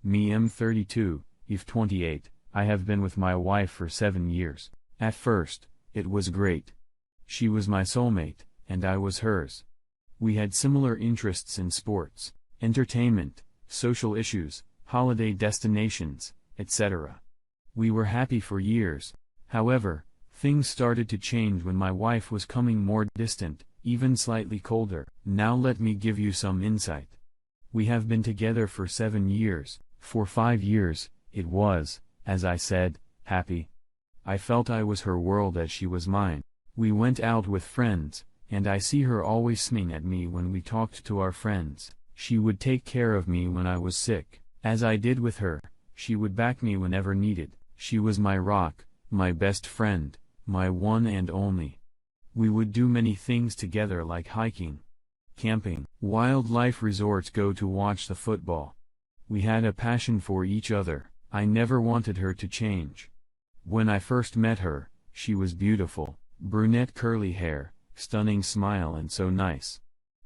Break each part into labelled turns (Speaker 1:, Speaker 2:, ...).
Speaker 1: Me M32, if 28, I have been with my wife for 7 years. At first, it was great. She was my soulmate, and I was hers. We had similar interests in sports, entertainment, social issues, holiday destinations, etc. We were happy for years. However, things started to change when my wife was coming more distant, even slightly colder. Now let me give you some insight. We have been together for 7 years. For 5 years, it was, as I said, happy. I felt I was her world as she was mine. We went out with friends, and I see her always smiling at me when we talked to our friends. She would take care of me when I was sick, as I did with her. She would back me whenever needed. She was my rock, my best friend, my one and only. We would do many things together like hiking, camping, wildlife resorts, go to watch the football. We had a passion for each other. I never wanted her to change. When I first met her, she was beautiful, brunette curly hair, stunning smile and so nice.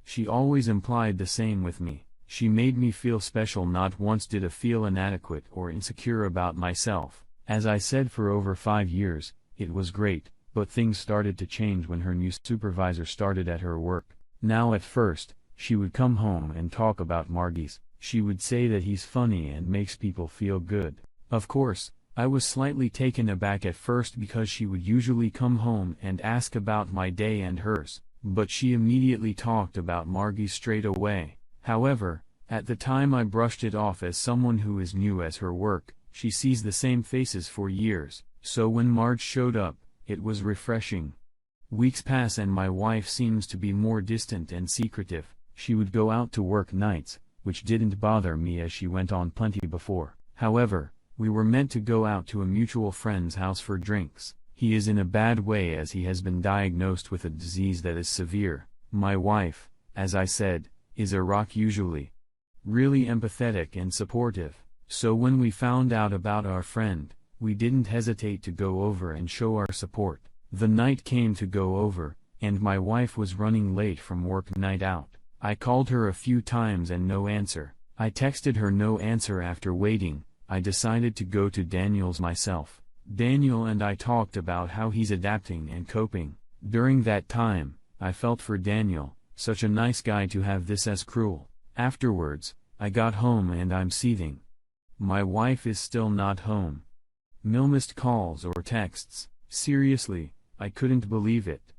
Speaker 1: She always implied the same with me. She made me feel special, not once did I feel inadequate or insecure about myself. As I said, for over 5 years, it was great, but things started to change when her new supervisor started at her work. Now at first, she would come home and talk about Margis. She would say that he's funny and makes people feel good. Of course, I was slightly taken aback at first because she would usually come home and ask about my day and hers, but she immediately talked about Margis straight away. However, at the time I brushed it off as someone who is new as her work. She sees the same faces for years, so when Marge showed up, it was refreshing. Weeks pass and my wife seems to be more distant and secretive. She would go out to work nights, which didn't bother me as she went on plenty before. However, we were meant to go out to a mutual friend's house for drinks. He is in a bad way as he has been diagnosed with a disease that is severe. My wife, as I said, is a rock usually. Really empathetic and supportive. So when we found out about our friend, we didn't hesitate to go over and show our support. The night came to go over, and my wife was running late from work night out. I called her a few times and no answer. I texted her no answer. After waiting, I decided to go to Daniel's myself. Daniel and I talked about how he's adapting and coping. During that time, I felt for Daniel, such a nice guy to have this as cruel. Afterwards, I got home and I'm seething. My wife is still not home. Missed calls or texts. Seriously, I couldn't believe it.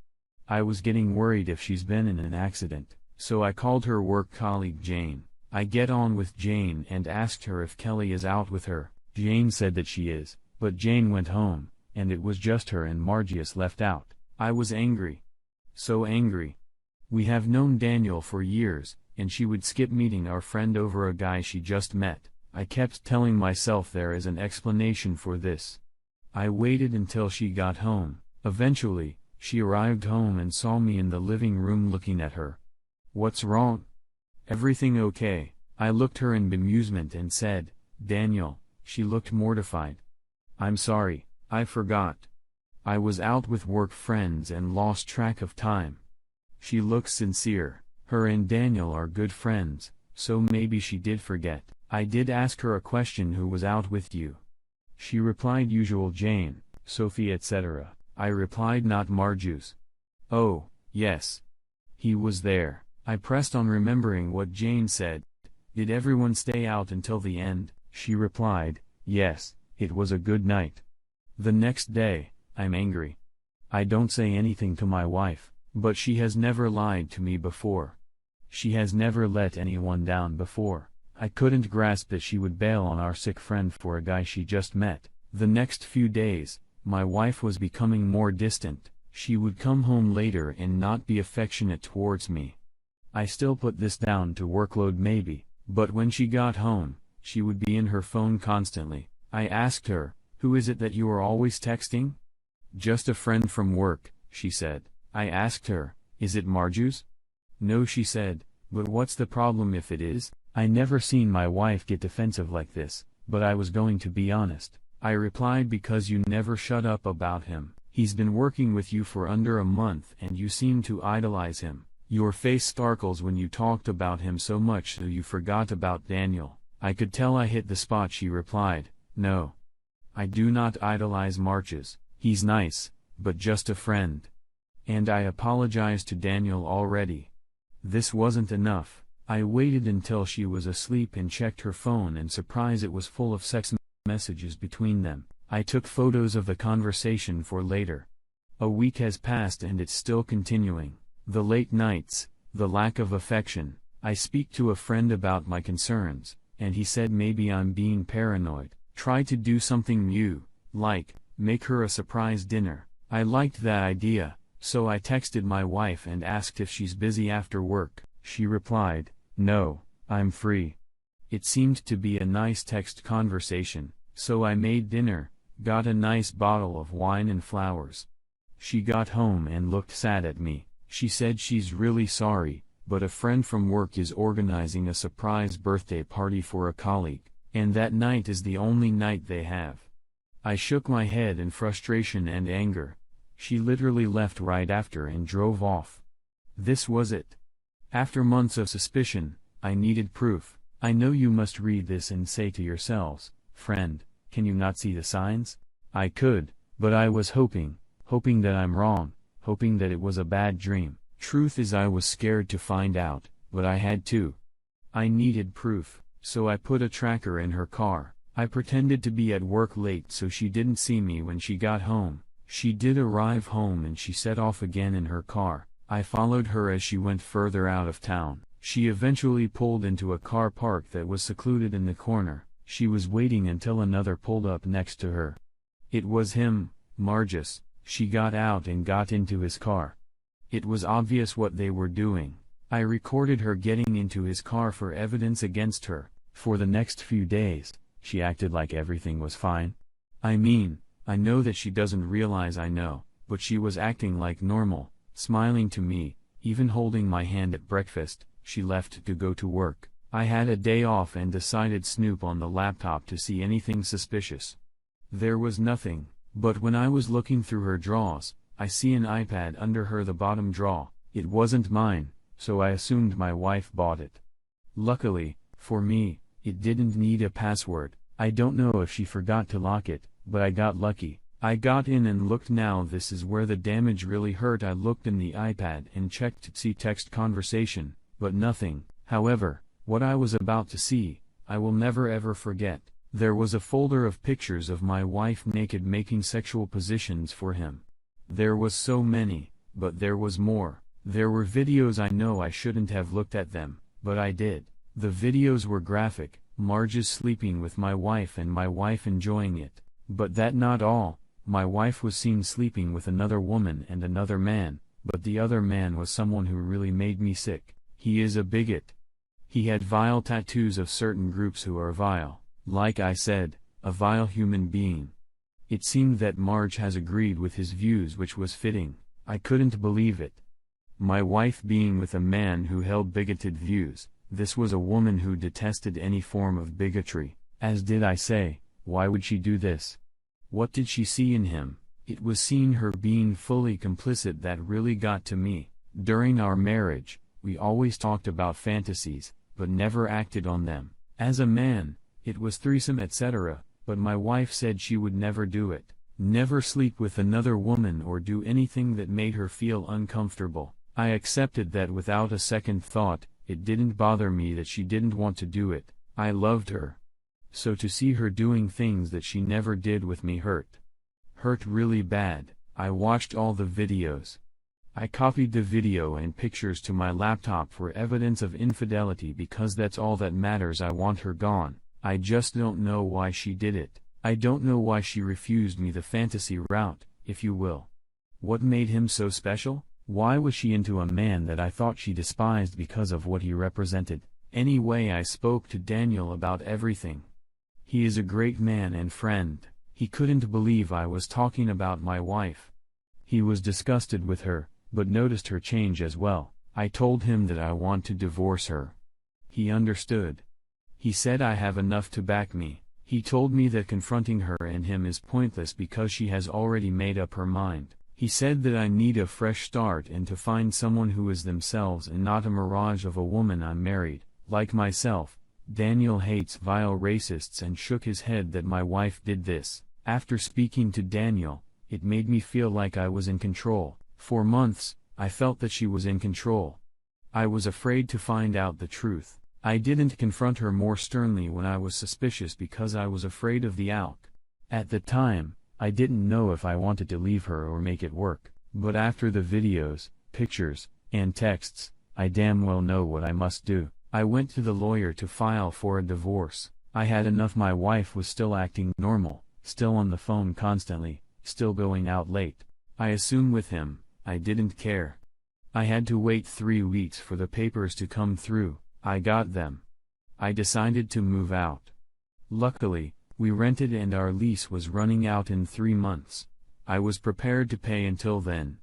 Speaker 1: I was getting worried if she's been in an accident, so I called her work colleague Jane. I get on with Jane and asked her if Kelly is out with her. Jane said that she is, but Jane went home, and it was just her and Margius left out. I was angry. So angry. We have known Daniel for years, and she would skip meeting our friend over a guy she just met. I kept telling myself there is an explanation for this. I waited until she got home. Eventually, she arrived home and saw me in the living room looking at her. "What's wrong? Everything okay?" I looked her in bemusement and said, "Daniel." She looked mortified. "I'm sorry, I forgot. I was out with work friends and lost track of time." She looks sincere. Her and Daniel are good friends, so maybe she did forget. I did ask her a question: who was out with you? She replied usual Jane, Sophie etc. I replied not Marjus. "Oh, yes. He was there." I pressed on remembering what Jane said. "Did everyone stay out until the end?" She replied, "Yes, it was a good night." The next day, I'm angry. I don't say anything to my wife, but she has never lied to me before. She has never let anyone down before. I couldn't grasp that she would bail on our sick friend for a guy she just met. The next few days, my wife was becoming more distant. She would come home later and not be affectionate towards me. I still put this down to workload maybe, but when she got home, she would be in her phone constantly. I asked her, "Who is it that you are always texting?" "Just a friend from work," she said. I asked her, "Is it Marjus?" "No," she said, "but what's the problem if it is?" I never seen my wife get defensive like this, but I was going to be honest. I replied, "Because you never shut up about him. He's been working with you for under a month and you seem to idolize him. Your face sparkles when you talked about him so much so you forgot about Daniel." I could tell I hit the spot. She replied, "No. I do not idolize Marches, he's nice, but just a friend." And I apologized to Daniel already. This wasn't enough. I waited until she was asleep and checked her phone, and surprised it was full of sex messages between them. I took photos of the conversation for later. A week has passed and it's still continuing. The late nights, the lack of affection. I speak to a friend about my concerns, and he said maybe I'm being paranoid. Try to do something new, like, make her a surprise dinner. I liked that idea, so I texted my wife and asked if she's busy after work. She replied, "No, I'm free." It seemed to be a nice text conversation, so I made dinner, got a nice bottle of wine and flowers. She got home and looked sad at me. She said she's really sorry, but a friend from work is organizing a surprise birthday party for a colleague, and that night is the only night they have. I shook my head in frustration and anger. She literally left right after and drove off. This was it. After months of suspicion, I needed proof. I know you must read this and say to yourselves, "Friend, can you not see the signs?" I could, but I was hoping that I'm wrong, hoping that it was a bad dream. Truth is, I was scared to find out, but I had to. I needed proof, so I put a tracker in her car. I pretended to be at work late so she didn't see me when she got home. She did arrive home and she set off again in her car. I followed her as she went further out of town. She eventually pulled into a car park that was secluded in the corner. She was waiting until another pulled up next to her. It was him, Marges. She got out and got into his car. It was obvious what they were doing. I recorded her getting into his car for evidence against her. For the next few days, she acted like everything was fine. I mean, I know that she doesn't realize I know, but she was acting like normal, smiling to me, even holding my hand at breakfast. She left to go to work. I had a day off and decided snoop on the laptop to see anything suspicious. There was nothing, but when I was looking through her drawers, I see an iPad under the bottom drawer. It wasn't mine, so I assumed my wife bought it. Luckily, for me, it didn't need a password. I don't know if she forgot to lock it, but I got lucky. I got in and looked. Now this is where the damage really hurt. I looked in the iPad and checked to see text conversation, but nothing. However, what I was about to see, I will never ever forget. There was a folder of pictures of my wife naked making sexual positions for him. There was so many, but there was more. There were videos. I know I shouldn't have looked at them, but I did. The videos were graphic, Marges sleeping with my wife and my wife enjoying it. But that not all. My wife was seen sleeping with another woman and another man, but the other man was someone who really made me sick. He is a bigot. He had vile tattoos of certain groups who are vile. Like I said, a vile human being. It seemed that Marge has agreed with his views, which was fitting. I couldn't believe it. My wife being with a man who held bigoted views. This was a woman who detested any form of bigotry. As did I say, why would she do this? What did she see in him? It was seeing her being fully complicit that really got to me. During our marriage, we always talked about fantasies, but never acted on them. As a man, it was threesome etc., but my wife said she would never do it. Never sleep with another woman or do anything that made her feel uncomfortable. I accepted that without a second thought. It didn't bother me that she didn't want to do it. I loved her. So to see her doing things that she never did with me hurt. Hurt really bad. I watched all the videos. I copied the video and pictures to my laptop for evidence of infidelity because that's all that matters. I want her gone. I just don't know why she did it. I don't know why she refused me the fantasy route, if you will. What made him so special? Why was she into a man that I thought she despised because of what he represented? Anyway, I spoke to Daniel about everything. He is a great man and friend. He couldn't believe I was talking about my wife. He was disgusted with her, but noticed her change as well. I told him that I want to divorce her. He understood. He said I have enough to back me. He told me that confronting her and him is pointless because she has already made up her mind. He said that I need a fresh start and to find someone who is themselves and not a mirage of a woman I'm married, like myself, Daniel hates vile racists and shook his head that my wife did this. After speaking to Daniel, it made me feel like I was in control. For months, I felt that she was in control. I was afraid to find out the truth. I didn't confront her more sternly when I was suspicious because I was afraid of the outcome. At the time, I didn't know if I wanted to leave her or make it work. But after the videos, pictures, and texts, I damn well know what I must do. I went to the lawyer to file for a divorce. I had enough. My wife was still acting normal, still on the phone constantly, still going out late. I assumed with him, I didn't care. I had to wait 3 weeks for the papers to come through. I got them. I decided to move out. Luckily, we rented and our lease was running out in 3 months. I was prepared to pay until then.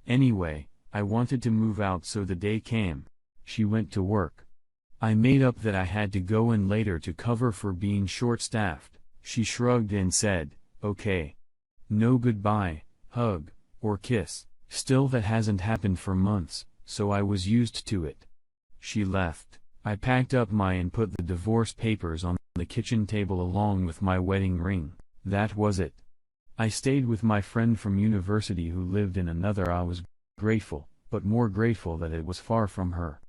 Speaker 1: Anyway, I wanted to move out, so the day came. She went to work. I made up that I had to go in later to cover for being short-staffed. She shrugged and said, "Okay." No goodbye, hug, or kiss. Still, that hasn't happened for months, so I was used to it. She left. I packed up and put the divorce papers on the kitchen table along with my wedding ring. That was it. I stayed with my friend from university who lived in another. I was grateful, but more grateful that it was far from her.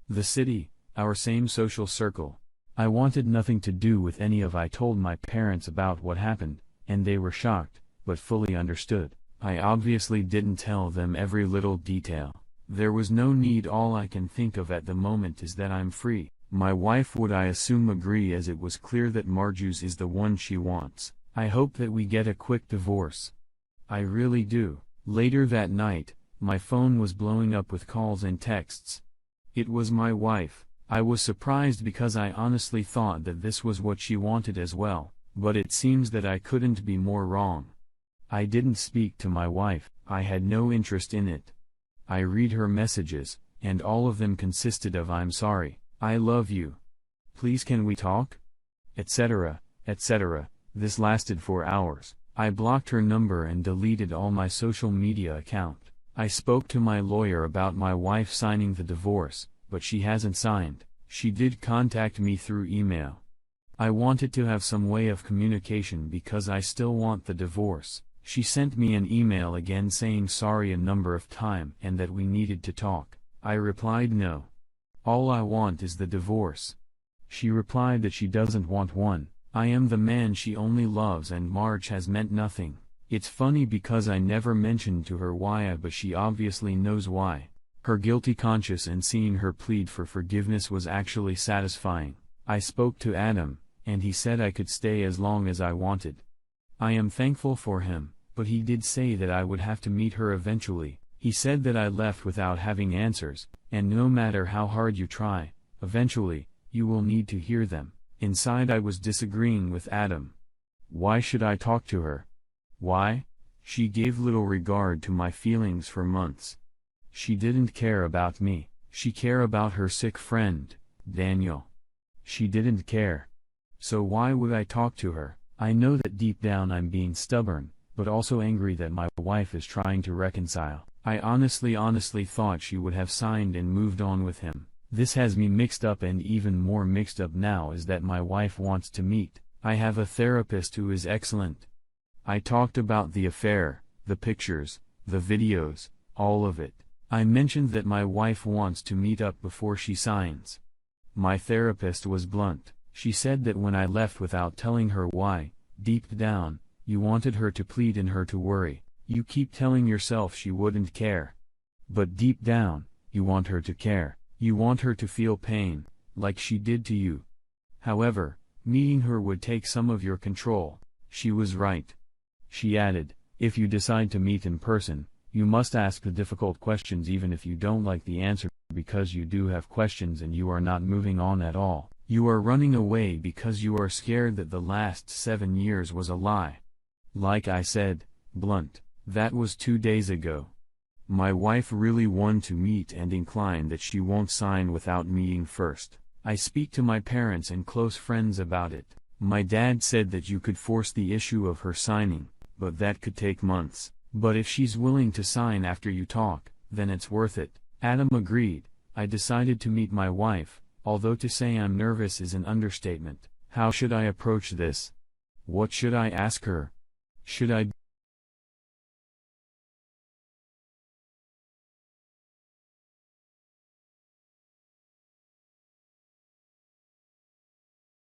Speaker 1: The city, our same social circle. I wanted nothing to do with any of. I told my parents about what happened, and they were shocked, but fully understood. I obviously didn't tell them every little detail. There was no need. All I can think of at the moment is that I'm free. My wife would, I assume, agree, as it was clear that Marjus is the one she wants. I hope that we get a quick divorce. I really do. Later that night, my phone was blowing up with calls and texts. It was my wife. I was surprised because I honestly thought that this was what she wanted as well, but it seems that I couldn't be more wrong. I didn't speak to my wife. I had no interest in it. I read her messages, and all of them consisted of "I'm sorry," "I love you," "please can we talk," etc., etc. This lasted for hours. I blocked her number and deleted all my social media account. I spoke to my lawyer about my wife signing the divorce, but she hasn't signed. She did contact me through email. I wanted to have some way of communication because I still want the divorce. She sent me an email again saying sorry a number of times and that we needed to talk. I replied no. All I want is the divorce. She replied that she doesn't want one. I am the man she only loves and Marge has meant nothing. It's funny because I never mentioned to her why, but she obviously knows why. Her guilty conscience and seeing her plead for forgiveness was actually satisfying. I spoke to Adam, and he said I could stay as long as I wanted. I am thankful for him, but he did say that I would have to meet her eventually. He said that I left without having answers, and no matter how hard you try, eventually, you will need to hear them. Inside I was disagreeing with Adam. Why should I talk to her? Why? She gave little regard to my feelings for months. She didn't care about me. She cared about her sick friend, Daniel. She didn't care. So why would I talk to her? I know that deep down I'm being stubborn, but also angry that my wife is trying to reconcile. I honestly thought she would have signed and moved on with him. This has me mixed up, and even more mixed up now is that my wife wants to meet. I have a therapist who is excellent. I talked about the affair, the pictures, the videos, all of it. I mentioned that my wife wants to meet up before she signs. My therapist was blunt. She said that when I left without telling her why, deep down, you wanted her to plead and her to worry. You keep telling yourself she wouldn't care. But deep down, you want her to care. You want her to feel pain, like she did to you. However, meeting her would take some of your control. She was right. She added, if you decide to meet in person, you must ask the difficult questions even if you don't like the answer, because you do have questions and you are not moving on at all. You are running away because you are scared that the last 7 years was a lie. Like I said, blunt, that was 2 days ago. My wife really wants to meet and inclined that she won't sign without meeting first. I speak to my parents and close friends about it. My dad said that you could force the issue of her signing, but that could take months. But if she's willing to sign after you talk, then it's worth it. Adam agreed. I decided to meet my wife, Although to say I'm nervous is an understatement. How should I approach this? What should I ask her? Should I